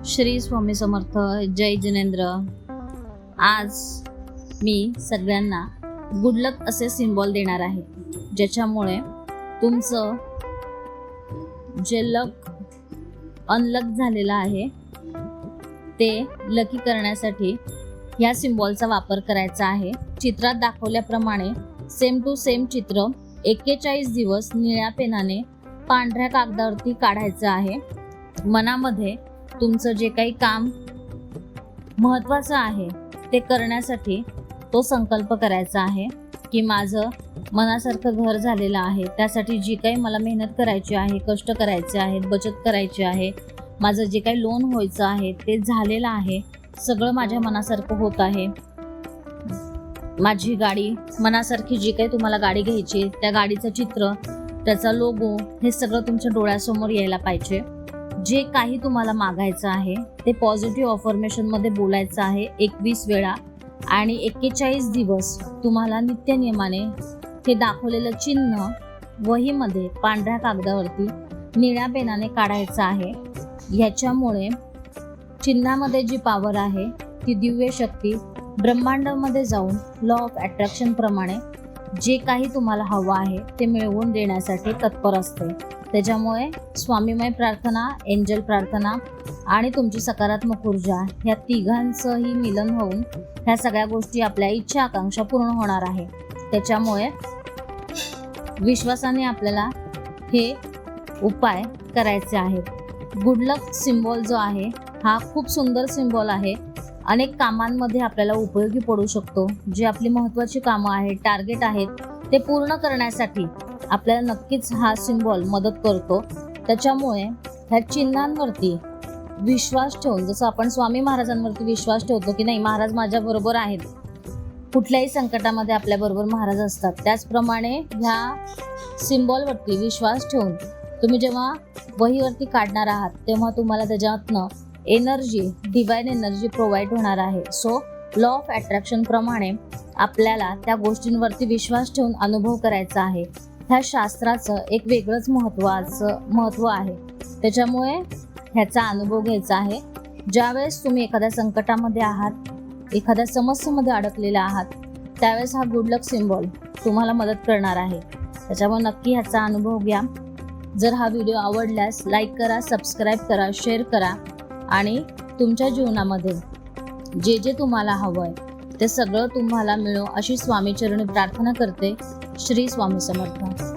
श्री स्वामी समर्थ. जय जिनेंद्र. आज मी सगळ्यांना गुड लक असे सिम्बॉल देणार आहे, ज्याच्यामुळे तुमचं जे लक अनलक झालेलं आहे ते लकी करण्यासाठी ह्या सिम्बॉलचा वापर करायचा आहे. चित्रात दाखवल्याप्रमाणे सेम टू सेम चित्र 41 दिवस निळ्या पेनाने पांढऱ्या कागदावरती काढायचं आहे. मनामध्ये तुमचं जे काही काम महत्त्वाचं आहे ते करण्यासाठी तो संकल्प करायचा आहे की माझं मनासारखं घर झालेलं आहे, त्यासाठी जी काही मला मेहनत करायची आहे, कष्ट करायचे आहेत, बचत करायची आहे, माझं जे काही लोन व्हायचं आहे ते झालेलं आहे, सगळं माझ्या मनासारखं होत आहे. माझी गाडी मनासारखी जी काही तुम्हाला गाडी घ्यायची त्या गाडीचं चित्र, त्याचा लोगो, हे सगळं तुमच्या डोळ्यासमोर यायला पाहिजे. जे काही तुम्हाला मागायचं आहे ते पॉझिटिव्ह अफर्मेशनमध्ये बोलायचं आहे 21 वेळा आणि 41 दिवस तुम्हाला नित्यनियमाने हे दाखवलेलं चिन्ह वहीमध्ये पांढऱ्या कागदावरती निळ्या पेनाने काढायचं आहे. ह्याच्यामुळे चिन्हामध्ये जी पॉवर आहे ती दिव्य शक्ती ब्रह्मांडामध्ये जाऊन लॉ ऑफ अट्रॅक्शन प्रमाणे जे काही तुम्हाला हवं आहे ते मिळवून देण्यासाठी तत्पर असते. त्याच्यामुळे स्वामीमय प्रार्थना, एंजल प्रार्थना आणि तुमची सकारात्मक ऊर्जा ह्या तिघांचंही मिलन होऊन ह्या सगळ्या गोष्टी, आपल्या इच्छा आकांक्षा पूर्ण होणार आहे. त्याच्यामुळे विश्वासाने आपल्याला हे उपाय करायचे आहेत. गुड लक सिम्बॉल जो आहे हा खूप सुंदर सिम्बॉल आहे. अनेक कामांमध्ये आपल्याला उपयोगी पडू शकतो. जी आपली महत्त्वाची कामं आहेत, टार्गेट आहेत, ते पूर्ण करण्यासाठी आपल्याला नक्कीच हा सिम्बॉल मदत करतो. त्याच्यामुळे ह्या चिन्हांवरती विश्वास ठेवून, जसं आपण स्वामी महाराजांवरती विश्वास ठेवतो की नाही महाराज माझ्याबरोबर आहेत, कुठल्याही संकटामध्ये आपल्याबरोबर महाराज असतात, त्याचप्रमाणे ह्या सिम्बॉलवरती विश्वास ठेवून तुम्ही जेव्हा वहीवरती काढणार आहात तेव्हा तुम्हाला त्याच्यातनं एनर्जी, डिवाइन एनर्जी प्रोव्हाइड होणार आहे. सो लॉ ऑफ अट्रॅक्शन प्रमाणे आपल्याला त्या गोष्टींवरती विश्वास ठेवून अनुभव करायचा आहे. ह्या शास्त्राचं एक वेगळंच महत्त्व आहे. त्याच्यामुळे ह्याचा अनुभव घ्यायचा आहे. ज्यावेळेस तुम्ही एखाद्या संकटामध्ये आहात, एखाद्या समस्येमध्ये अडकलेला आहात, त्यावेळेस हा गुड लक सिम्बॉल तुम्हाला मदत करणार आहे. त्याच्यामुळे नक्की ह्याचा अनुभव घ्या. जर हा व्हिडिओ आवडल्यास लाईक करा, सबस्क्राईब करा, शेअर करा आणि तुमच्या जीवनामध्ये जे जे तुम्हाला हवं आहे ते सगळं तुम्हाला मिळो अशी स्वामीचरणी प्रार्थना करते. श्री स्वामी समर्थ.